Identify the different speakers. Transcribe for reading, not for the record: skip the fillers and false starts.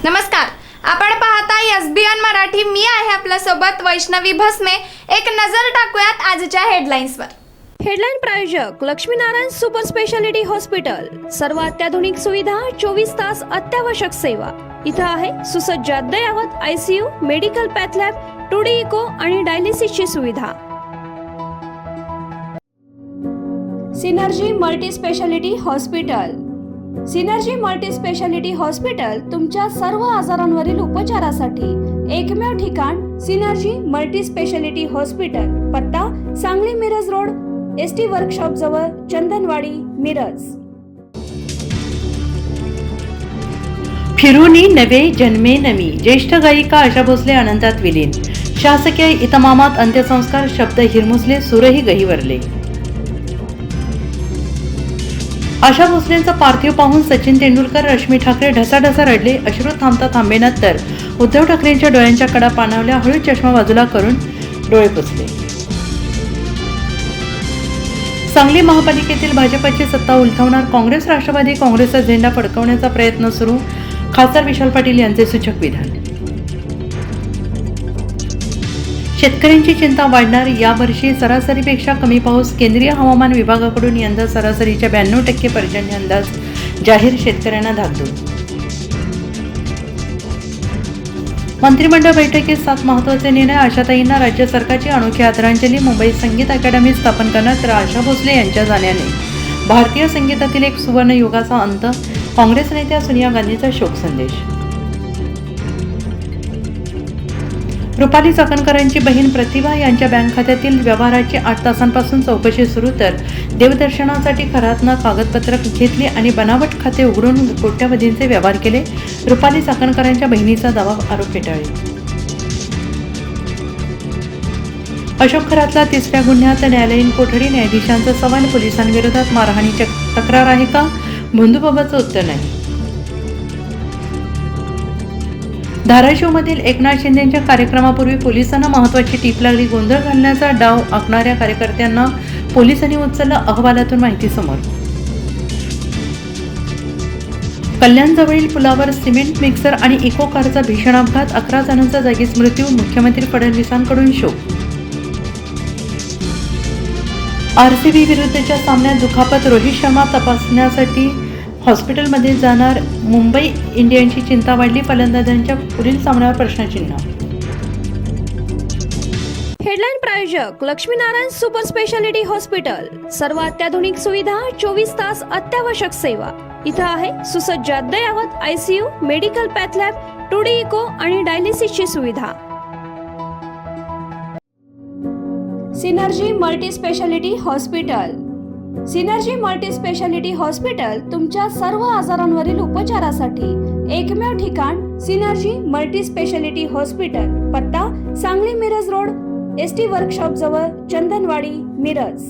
Speaker 1: नमस्कार, आपण पाहताय एसबीएन मराठी. मी आहे आपल्या सोबत वैष्णवी भस्मे. एक नजर टाकूयात आजच्या हेडलाईन्सवर.
Speaker 2: हेडलाईन प्रायोजक लक्ष्मीनारायण सुपर स्पेशालिटी हॉस्पिटल. सर्व अत्याधुनिक सुविधा, 24 तास अत्यावश्यक सेवा. इथं आहे सुसज्ज अद्ययावत ICU, medical path lab, 2D echo आणि डायलिसिसची सुविधा. Synergy multi speciality hospital. Synergy multi speciality hospital तुमच्या सर्व आजारांवरील उपचारासाठी एकमेव ठिकाण. Synergy multi speciality hospital. पत्ता Sangli Miraj road, ST workshop जवळ, चंदनवाडी, मिरज.
Speaker 3: फिरूनी नवे जन्मे नमी. ज्येष्ठ गायिका आशा भोसले अनंतात विलीन. शासकीय इतमामात अंत्यसंस्कार. शब्द हिरमुसले, सूरही गहिवरले. आशा भोसलेंचा पार्थिव पाहून सचिन तेंडुलकर, रश्मी ठाकरे ढसाढसा रडले. अश्रू थांबता थांबेनात तर उद्धव ठाकरेंच्या डोळ्यांच्या कडा पाणावल्या. हळू चष्मा बाजूला करून डोळे पुसले. सांगली महापालिकेतील भाजपची सत्ता उलथवणार. काँग्रेस राष्ट्रवादी काँग्रेसचा झेंडा फडकवण्याचा प्रयत्न सुरू. खासदार विशाल पाटील यांचे सूचक विधान. शेतकऱ्यांची चिंता वाढणार. यावर्षी सरासरीपेक्षा कमी पाऊस. केंद्रीय हवामान विभागाकडून यंदा सरासरीच्या 92% पर्जन्य अंदाज जाहीर. शेतकऱ्यांना धाकधूक. मंत्रिमंडळ बैठकीत 7 महत्त्वाचे निर्णय. आशाताईंना राज्य सरकारची अनोखी आदरांजली. मुंबईत संगीत अकादमी स्थापन करणार. तर आशा भोसले यांच्या जाण्याने भारतीय संगीतातील एक सुवर्ण युगाचा अंत. काँग्रेस नेत्या सोनिया गांधींचा शोक संदेश. रुपाली चाकणकरांची बहीण प्रतिभा यांच्या बँक खात्यातील व्यवहाराची 8 तासांपासून चौकशी सुरू. तर देवदर्शनासाठी खरातनं कागदपत्र घेतली आणि बनावट खाते उघडून कोट्यवधींचे व्यवहार केले. रुपाली चाकणकरांच्या बहिणीचा दावा. आरोप फेटाळले. अशोक खरातला 3ऱ्या गुन्ह्यात न्यायालयीन कोठडी. न्यायाधीशांचा सवाल. पोलिसांविरोधात मारहाणीची तक्रार आहे का? भोंदूबाबाचं उत्तर नाही. धाराशिवमधील एकनाथ शिंदेंच्या कार्यक्रमापूर्वी पोलिसांना महत्त्वाची टीप लागली. गोंधळ घालण्याचा डाव आखणाऱ्या कार्यकर्त्यांना पोलिसांनी उचललं. अहवालातून माहिती समोर. कल्याणजवळील पुलावर सिमेंट मिक्सर आणि इको कारचा भीषण अपघात. 11 जणांचा जागीच मृत्यू. मुख्यमंत्री फडणवीसांकडून शोक. RCB विरुद्धच्या सामन्यात दुखापत. रोहित शर्मा तपासण्यासाठी हॉस्पिटलमध्ये जाणार. मुंबई इंडियन्सची चिंता वाढली. फलंदाजांच्या पुढील सामन्यावर प्रश्नचिन्ह.
Speaker 2: हेडलाईन प्रायोजक लक्ष्मीनारायण सुपर स्पेशालिटी हॉस्पिटल. सर्व अत्याधुनिक सुविधा, 24 तास अत्यावश्यक सेवा. इथं आहे सुसज्ज अद्ययावत ICU, medical path lab, 2D echo आणि डायलिसिसची सुविधा. Synergy multi speciality hospital. Synergy multi speciality hospital तुमच्या सर्व आजारांवरील उपचारासाठी एकमेव ठिकाण. Synergy multi speciality hospital. पत्ता Sangli Miraj road, ST workshop जवळ, चंदनवाडी, मिरज.